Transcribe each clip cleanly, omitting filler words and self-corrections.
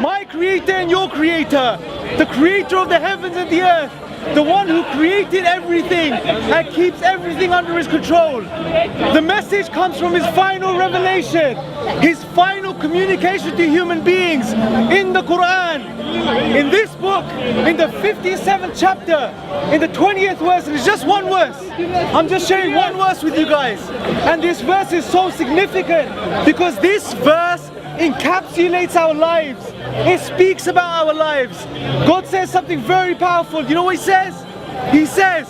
My creator and your creator, the creator of the heavens and the earth, the one who created everything and keeps everything under his control. The message comes from his final revelation, his final communication to human beings in the Quran. In this book, in the 57th chapter, in the 20th verse, and it's just one verse. I'm just sharing one verse with you guys. And this verse is so significant because this verse encapsulates our lives. It speaks about our lives. God says something very powerful. You know what he says? He says,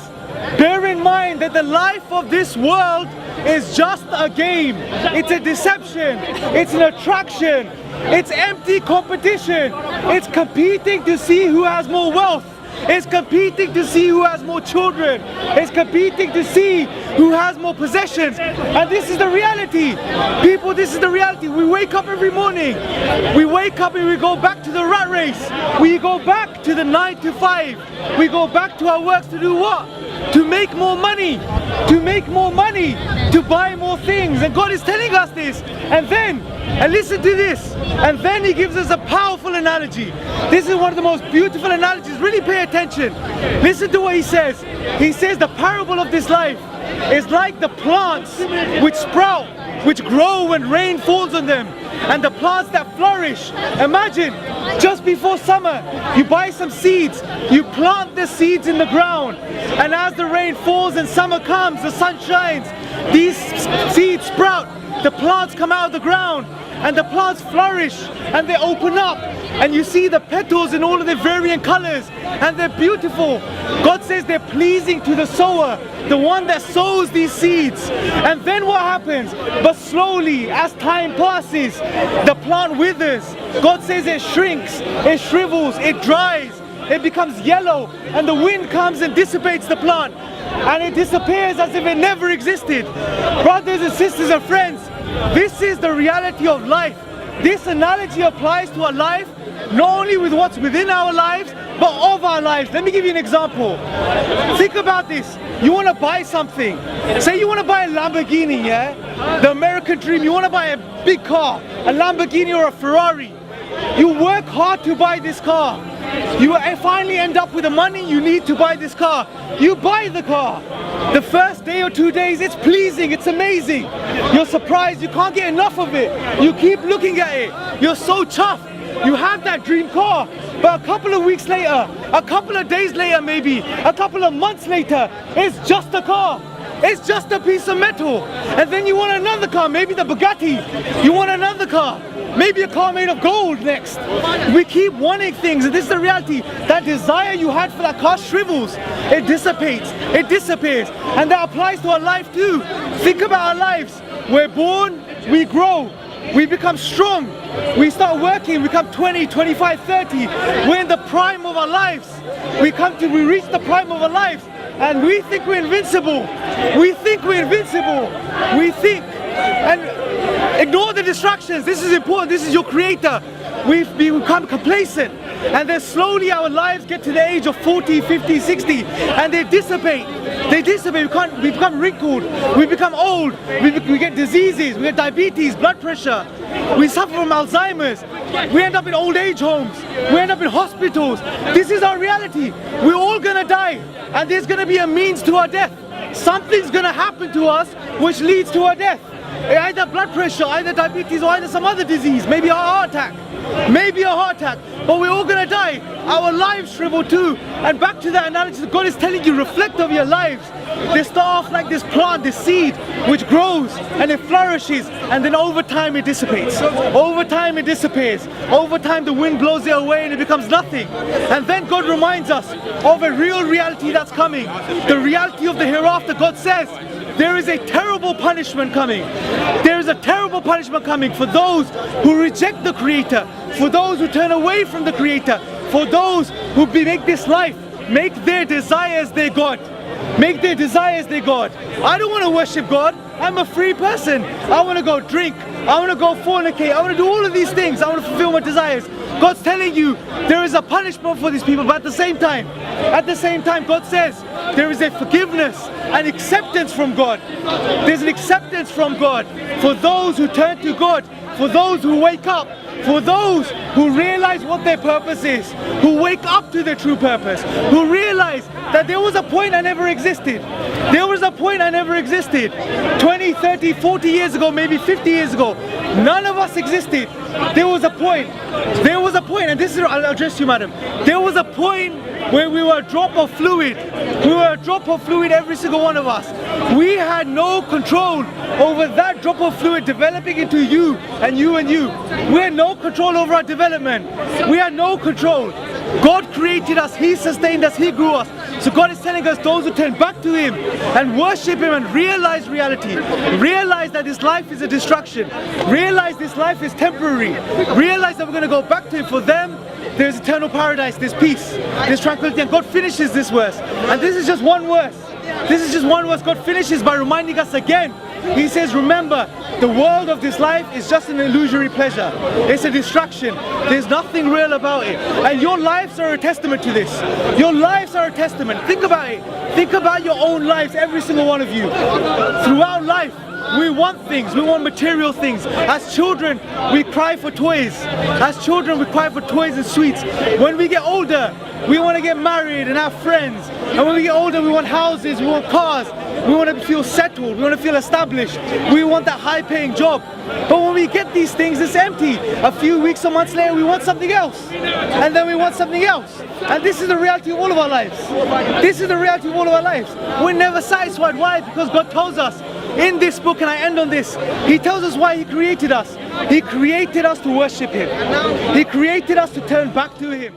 bear in mind that the life of this world is just a game. It's a deception. It's an attraction. It's empty competition. It's competing to see who has more wealth. It's competing to see who has more children. It's competing to see who has more possessions. And this is the reality. People, this is the reality. We wake up every morning. We wake up and we go back to the rat race. We go back to the 9 to 5. We go back to our works to do what? To make more money. To make more money. To buy more things. And God is telling us this. And then, and listen to this, and then he gives us a powerful analogy. This is one of the most beautiful analogies. Really pay attention. Listen to what he says. He says the parable of this life is like the plants which sprout, which grow when rain falls on them, and the plants that flourish. Imagine, just before summer, you buy some seeds, you plant the seeds in the ground, and as the rain falls and summer comes, the sun shines, these seeds sprout, the plants come out of the ground, and the plants flourish, and they open up, and you see the petals in all of their varying colors, and they're beautiful. God says they're pleasing to the sower, the one that sows these seeds. And then what happens? But slowly, as time passes, the plant withers. God says it shrinks, it shrivels, it dries, it becomes yellow, and the wind comes and dissipates the plant, and it disappears as if it never existed. Brothers and sisters and friends, this is the reality of life. This analogy applies to our life, not only with what's within our lives, but of our lives. Let me give you an example. Think about this. You want to buy something. Say you want to buy a Lamborghini, yeah? The American dream. You want to buy a big car, a Lamborghini or a Ferrari. You work hard to buy this car. You finally end up with the money you need to buy this car. You buy the car. The first day or 2 days, it's pleasing, it's amazing. You're surprised, you can't get enough of it. You keep looking at it. You're so chuffed. You have that dream car. But a couple of weeks later, a couple of days later maybe, a couple of months later, it's just a car. It's just a piece of metal. And then you want another car, maybe the Bugatti. You want another car. Maybe a car made of gold next. We keep wanting things, and this is the reality. That desire you had for that car shrivels. It dissipates. It disappears. And that applies to our life too. Think about our lives. We're born, we grow, we become strong. We start working, we become 20, 25, 30. We're in the prime of our lives. We reach the prime of our lives. And we think we're invincible. We think we're invincible. We think. And ignore the distractions. This is important. This is your creator. We've become complacent. And then slowly our lives get to the age of 40, 50, 60. And they dissipate. They dissipate. We become wrinkled. We become old. We get diseases. We get diabetes, blood pressure. We suffer from Alzheimer's. We end up in old age homes. We end up in hospitals. This is our reality. We're all gonna die. And there's gonna be a means to our death. Something's gonna happen to us which leads to our death. Either blood pressure, either diabetes, or either some other disease. Maybe a heart attack. Maybe a heart attack. But we're all gonna die. Our lives shrivel too. And back to that analogy, God is telling you, reflect over your lives. They start off like this plant, this seed, which grows and it flourishes, and then over time it dissipates. Over time it disappears. Over time the wind blows it away and it becomes nothing. And then God reminds us of a real reality that's coming. The reality of the hereafter. God says, there is a terrible punishment coming. There is a terrible punishment coming for those who reject the Creator, for those who turn away from the Creator, for those who make this life, make their desires their God. Make their desires their God. I don't want to worship God. I'm a free person. I want to go drink. I want to go fornicate. I want to do all of these things. I want to fulfill my desires. God's telling you there is a punishment for these people, but at the same time, God says there is a forgiveness and acceptance from God. There's an acceptance from God for those who turn to God, for those who wake up, For those who realize what their purpose is, who wake up to their true purpose, who realize that there was a point I never existed. There was a point I never existed. 20, 30, 40 years ago, maybe 50 years ago, none of us existed. There was a point. There was a point, and this is, I'll address you, madam. There was a point where we were a drop of fluid. We were a drop of fluid, every single one of us. We had no control over that drop of fluid developing into you and you and you. We had no control over our development. We had no control. God created us, He sustained us, He grew us. So God is telling us, those who turn back to Him and worship Him and realize reality, realize that this life is a distraction, realize this life is temporary, realize that we're going to go back to Him. For them, there's eternal paradise, there's peace, there's tranquility. And God finishes this verse. And this is just one verse. This is just one verse. God finishes by reminding us again. He says, remember, the world of this life is just an illusory pleasure. It's a distraction. There's nothing real about it. And your lives are a testament to this. Your lives are a testament. Think about it. Think about your own lives, every single one of you. Throughout life, we want things, we want material things. As children, we cry for toys. As children, we cry for toys and sweets. When we get older, we want to get married and have friends. And when we get older, we want houses, we want cars. We want to feel settled, we want to feel established. We want that high-paying job. But when we get these things, it's empty. A few weeks or months later, we want something else. And then we want something else. And this is the reality of all of our lives. This is the reality of all of our lives. We're never satisfied. Why? Because God tells us in this book, and I end on this, He tells us why He created us. He created us to worship Him. He created us to turn back to Him.